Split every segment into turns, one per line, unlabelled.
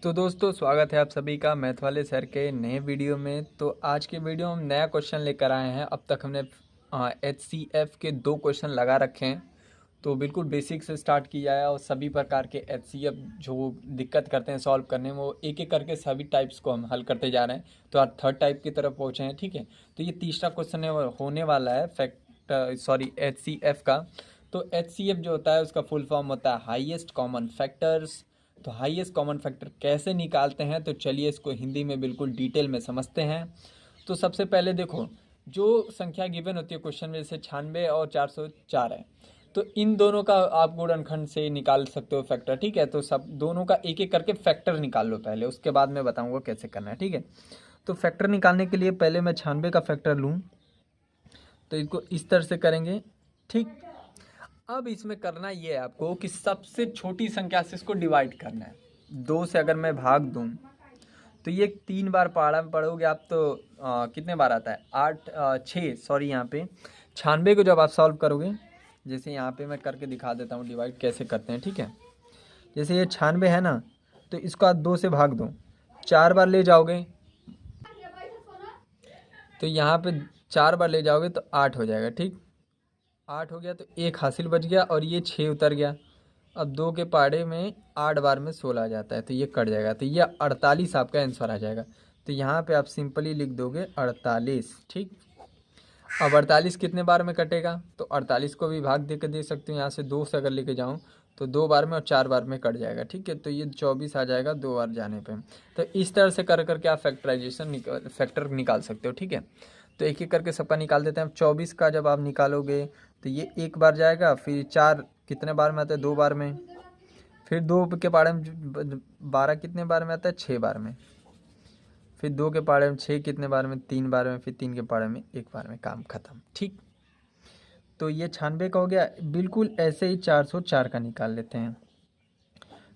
तो दोस्तों स्वागत है आप सभी का मैथ वाले सर के नए वीडियो में। तो आज के वीडियो में हम नया क्वेश्चन लेकर आए हैं। अब तक हमने HCF के 2 क्वेश्चन लगा रखे हैं, तो बिल्कुल बेसिक से स्टार्ट किया है और सभी प्रकार के HCF जो दिक्कत करते हैं सॉल्व करने में, वो एक एक करके सभी टाइप्स को हम हल करते जा रहे हैं। तो आज थर्ड टाइप की तरफ पहुँचे हैं, ठीक है। तो ये तीसरा क्वेश्चन होने वाला है HCF का। तो HCF जो होता है उसका फुल फॉर्म होता है हाईएस्ट कॉमन फैक्टर्स। तो हाईएस्ट कॉमन फैक्टर कैसे निकालते हैं, तो चलिए इसको हिंदी में बिल्कुल डिटेल में समझते हैं। तो सबसे पहले देखो, जो संख्या गिवन होती है क्वेश्चन में, जैसे 96 और 404 है, तो इन दोनों का आप गुणनखंड से निकाल सकते हो फैक्टर, ठीक है। तो सब दोनों का एक एक करके फैक्टर निकाल लो पहले, उसके बाद मैं बताऊंगा कैसे करना है, ठीक है। तो फैक्टर निकालने के लिए पहले मैं 96 का फैक्टर लूँ, तो इसको इस तरह से करेंगे, ठीक। अब इसमें करना ये है आपको कि सबसे छोटी संख्या से इसको डिवाइड करना है। 2 से अगर मैं भाग दूं तो ये 3 बार पढ़ोगे आप, तो कितने बार आता है, 6 सॉरी, यहाँ पे 96 को जब आप सॉल्व करोगे, जैसे यहाँ पे मैं करके दिखा देता हूँ डिवाइड कैसे करते हैं, ठीक है। जैसे ये 96 है ना, तो इसको आप 2 से भाग दो, 4 बार ले जाओगे, तो यहाँ पे 4 बार ले जाओगे तो 8 हो जाएगा, ठीक। 8 हो गया तो 1 हासिल बच गया और ये 6 उतर गया। अब 2 के पहाड़े में 8 बार में 16 आ जाता है, तो ये कट जाएगा, तो ये 48 आपका आंसर आ जाएगा। तो यहाँ पे आप सिंपली लिख दोगे 48, ठीक। अब 48 कितने बार में कटेगा, तो 48 को भी भाग दे के दे सकते हो। यहाँ से 2 से अगर लेके जाऊँ तो 2 बार में और 4 बार में कट जाएगा, ठीक है। तो ये 24 आ जाएगा 2 बार जाने पे। तो इस तरह से कर करके आप फैक्टर निकाल सकते हो, ठीक है। तो एक एक करके सबका निकाल देते हैं। अब 24 का जब आप निकालोगे तो ये 1 बार जाएगा, फिर 4 कितने बार में आता है, 2 बार में, फिर 2 के पाड़े में 12 कितने बार में आता है, 6 बार में, फिर 2 के पाड़े में 6 कितने बार में, 3 बार में, फिर 3 के पाड़े में 1 बार में, काम खत्म, ठीक। तो ये 96 का हो गया। बिल्कुल ऐसे ही 404 का निकाल लेते हैं।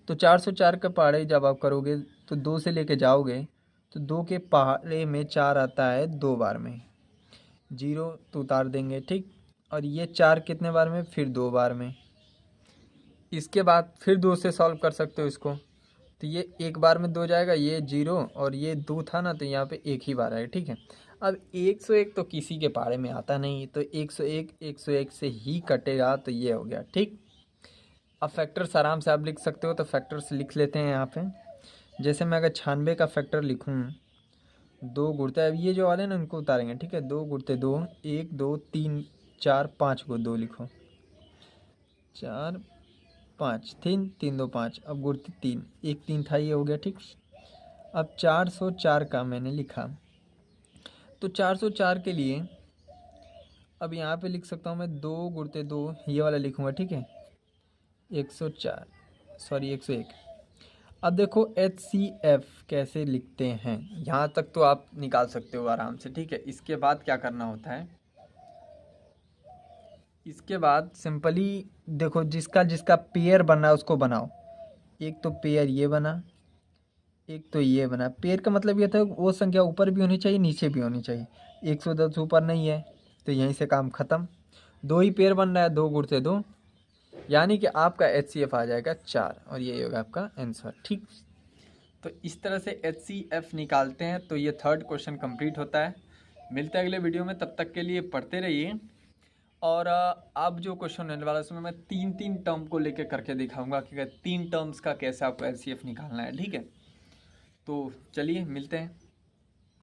तो 404 का पहाड़े जब आप करोगे तो 2 से लेके जाओगे तो 2 के पहाड़े में 4 आता है 2 बार में, 0 तो उतार देंगे, ठीक। और ये 4 कितने बार में, फिर 2 बार में। इसके बाद फिर 2 से सॉल्व कर सकते हो इसको, तो ये 1 बार में 2 जाएगा, ये 0 और ये 2 था ना, तो यहाँ पे 1 ही बार आएगा, ठीक है। अब 101 तो किसी के पहाड़े में आता नहीं, तो 101 से ही कटेगा, तो ये हो गया, ठीक। अब फैक्टर्स आराम से आप लिख सकते हो, तो फैक्टर्स लिख लेते हैं यहाँ पे। जैसे मैं अगर 96 का फैक्टर लिखूँ, 2 गुणते, अब ये जो वाले ना उनको उतारेंगे, ठीक है। 2 गुणते 2, 1 2 3 4 5 को 2 लिखो, 4 5 3 3 2 5, अब गुणते 3, 1 3 था, ये हो गया, ठीक। अब 404 का मैंने लिखा, तो 404 के लिए अब यहाँ पे लिख सकता हूँ मैं 2 गुणते 2, ये वाला लिखूँगा, ठीक है। 104 सॉरी 101। अब देखो HCF कैसे लिखते हैं, यहाँ तक तो आप निकाल सकते हो आराम से, ठीक है। इसके बाद क्या करना होता है, इसके बाद सिंपली देखो, जिसका जिसका पेयर बनना है उसको बनाओ। एक तो पेयर ये बना, एक तो ये बना। पेयर का मतलब ये था वो संख्या ऊपर भी होनी चाहिए नीचे भी होनी चाहिए। 110 ऊपर नहीं है, तो यहीं से काम ख़त्म। 2 ही पेयर बन रहा है, 2 गुणते 2, यानी कि आपका HCF आ जाएगा 4, और ये होगा आपका आंसर, ठीक। तो इस तरह से HCF निकालते हैं। तो ये थर्ड क्वेश्चन कंप्लीट होता है। मिलते हैं अगले वीडियो में, तब तक के लिए पढ़ते रहिए। और अब जो क्वेश्चन होने वाला है उसमें मैं 3 टर्म को लेकर करके दिखाऊंगा कि 3 टर्म्स का कैसे आपको HCF निकालना है, ठीक है। तो चलिए मिलते हैं।